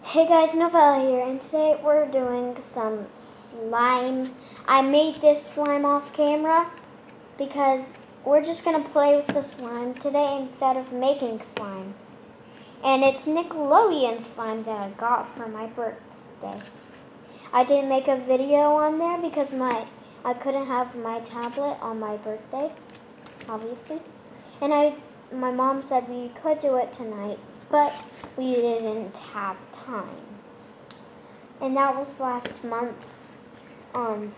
Hey guys, Novella here, and today we're doing some slime. I made this slime off camera because we're just going to play with the slime today instead of making slime. And it's Nickelodeon slime that I got for my birthday. I didn't make a video on there because I couldn't have my tablet on my birthday, obviously. And my mom said we could do it tonight, but we didn't have time. And that was last month on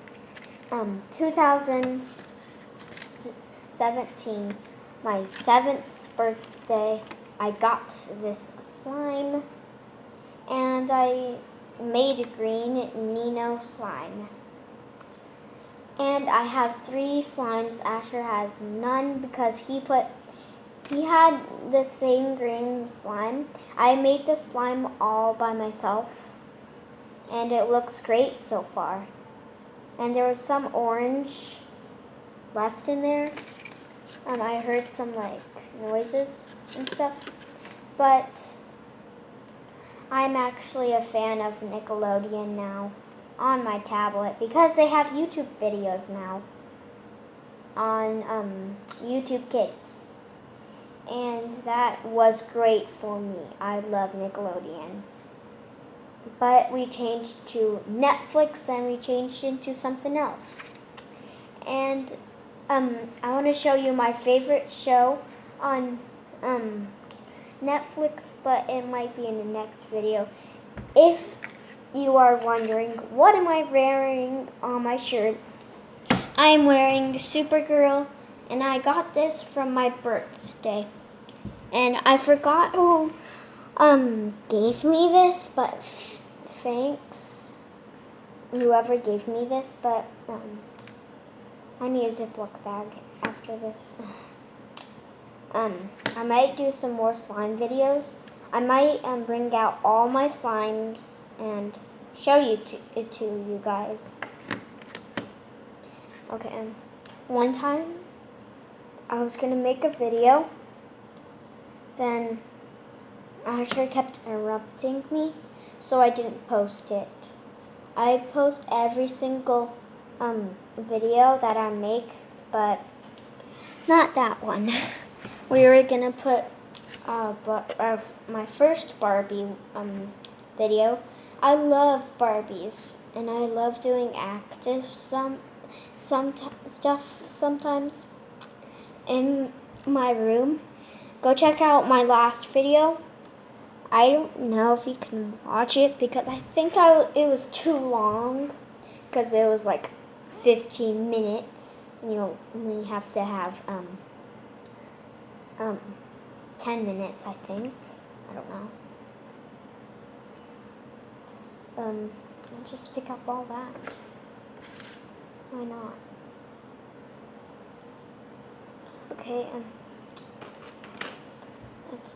2017, my 7th birthday. I got this slime, and I made green Nino slime. And I have 3 slimes. Asher has none because he had the same green slime. I made the slime all by myself, and it looks great so far. And there was some orange left in there. I heard some noises and stuff, but I'm actually a fan of Nickelodeon now on my tablet because they have YouTube videos now on YouTube Kids. And that was great for me. I love Nickelodeon. But we changed to Netflix, then we changed into something else. And I want to show you my favorite show on Netflix, but it might be in the next video. If you are wondering, what am I wearing on my shirt? I am wearing Supergirl, and I got this from my birthday. And I forgot who gave me this, but thanks whoever gave me this. But I need a Ziploc bag after this. I might do some more slime videos. I might bring out all my slimes and show it to you guys. Okay, one time I was gonna make a video, then Asher kept interrupting me, so I didn't post it. I post every single video that I make, but not that one. We were gonna put my first Barbie video. I love Barbies, and I love doing active stuff sometimes in my room. Go check out my last video. I don't know if you can watch it because I think it was too long, because it was like 15 minutes. You only have to have 10 minutes, I think. I don't know. I'll just pick up all that. Why not? Okay, let's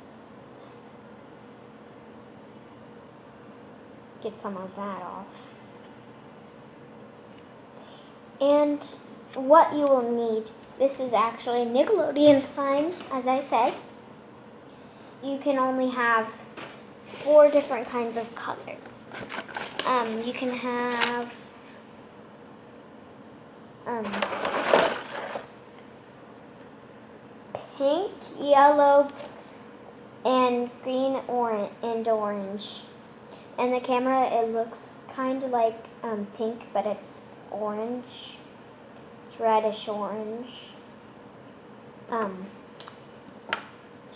get some of that off. And what you will need, this is actually Nickelodeon slime, as I said. You can only have 4 different kinds of colors. You can have pink, yellow, and green, and orange. And the camera, it looks kind of like pink, but it's orange. It's reddish orange.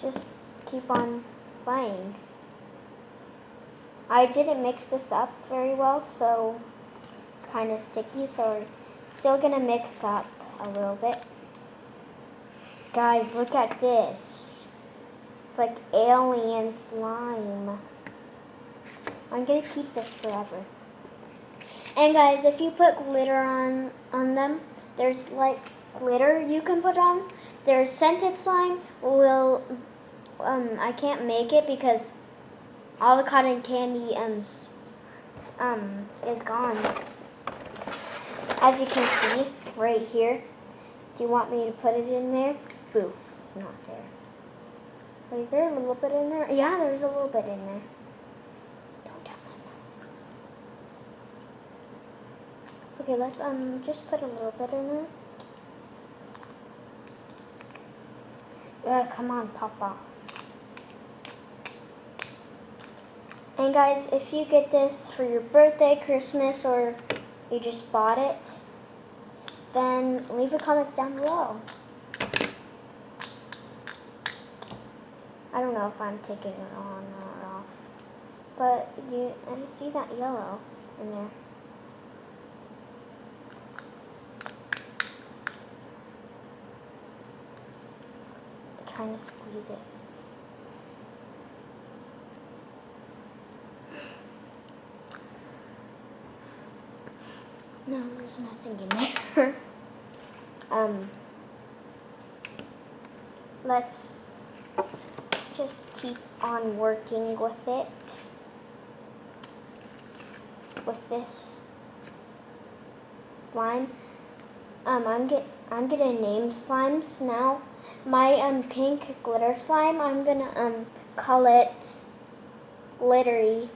Just keep on playing. I didn't mix this up very well, so it's kind of sticky, so we're still gonna mix up a little bit. Guys, look at this. It's like alien slime. I'm gonna keep this forever. And guys, if you put glitter on them, there's like glitter you can put on. There's scented slime. I can't make it because all the cotton candy is gone. As you can see right here. Do you want me to put it in there? Boof, it's not there. Wait, is there a little bit in there? Yeah, there's a little bit in there. Don't tell Okay, let's just put a little bit in it. Come on, pop off. And guys, if you get this for your birthday, Christmas, or you just bought it, then leave the comments down below. I don't know if I'm taking it on or off, but I see that yellow in there. I'm trying to squeeze it. No, there's nothing in there. Let's just keep on working with it. With this slime. I'm gonna name slimes now. My pink glitter slime, I'm gonna call it Glittery.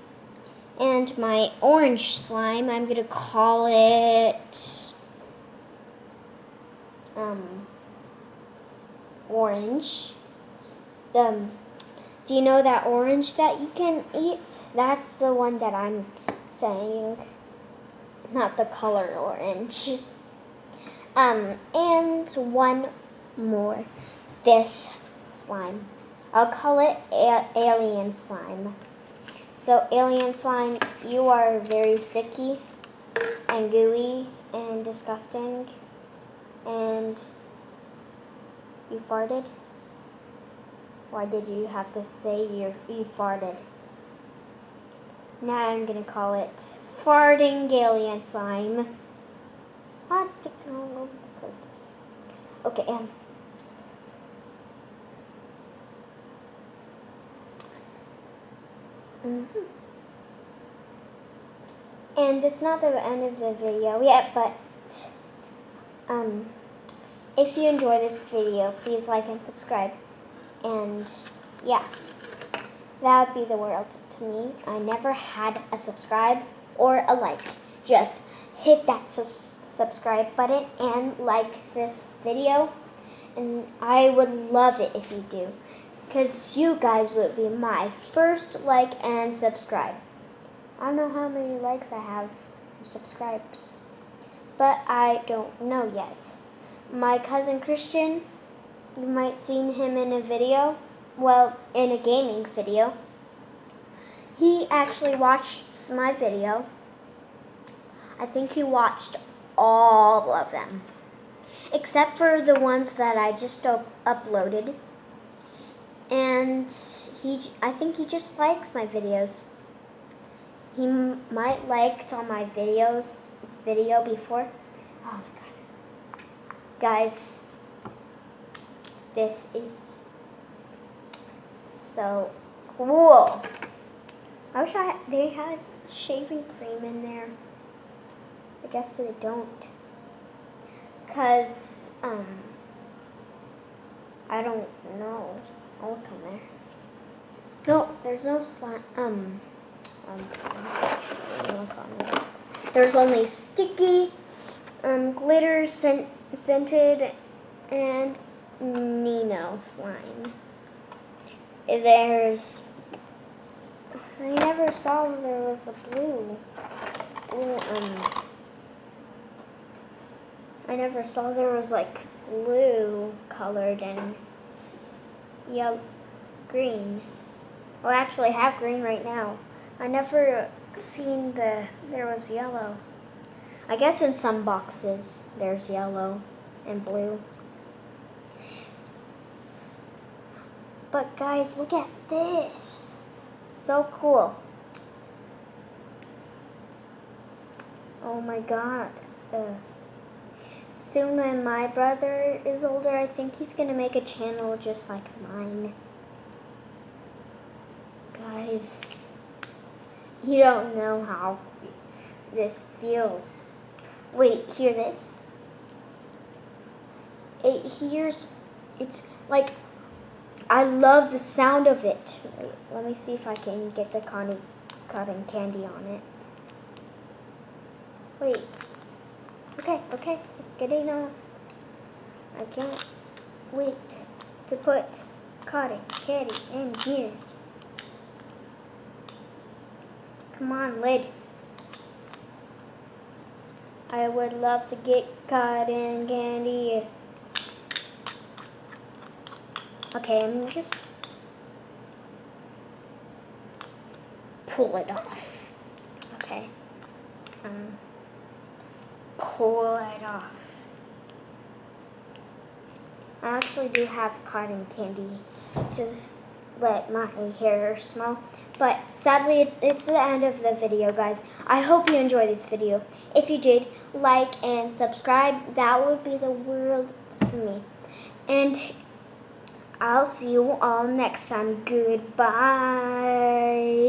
And my orange slime, I'm gonna call it Orange. Do you know that orange that you can eat? That's the one that I'm saying, not the color orange. And one more, this slime. I'll call it Alien Slime. So Alien Slime, you are very sticky and gooey and disgusting, and you farted? Why did you have to say you farted? Now I'm gonna call it Farting Alien Slime. Oh, it's sticking all over the place. Okay, And it's not the end of the video yet, but if you enjoy this video, please like and subscribe. And yeah, that would be the world to me. I never had a subscribe or a like. Just hit that subscribe button and like this video. And I would love it if you do, because you guys would be my first like and subscribe. I don't know how many likes I have or subscribes, but I don't know yet. My cousin Christian, you might seen him in a video, well, in a gaming video. He actually watched my video. I think he watched all of them, except for the ones that I just uploaded. And I think he just likes my videos. He might liked on my video before. Oh my god. Guys, this is so cool. I wish they had shaving cream in there. I guess they don't. Cause I don't know. I'll look in there. No, there's no slime. There's only sticky, glitter scented, and Nino slime. I never saw there was a blue. I never saw there was like blue colored and yellow, green. Well, I actually have green right now. I never seen there was yellow. I guess in some boxes there's yellow and blue. But guys, look at this. So cool. Oh my god. Soon when my brother is older, I think he's gonna make a channel just like mine. Guys, you don't know how this feels. Wait, hear this? It's like, I love the sound of it. Wait, let me see if I can get the cotton candy on it. Wait, Okay, it's getting off. I can't wait to put cotton candy in here. Come on, lid. I would love to get cotton candy. Okay, I'm just pull it off. Okay. Pull it off. I actually do have cotton candy. Just let my hair smell. But sadly, it's the end of the video, guys. I hope you enjoyed this video. If you did, like and subscribe. That would be the world to me. And I'll see you all next time. Goodbye.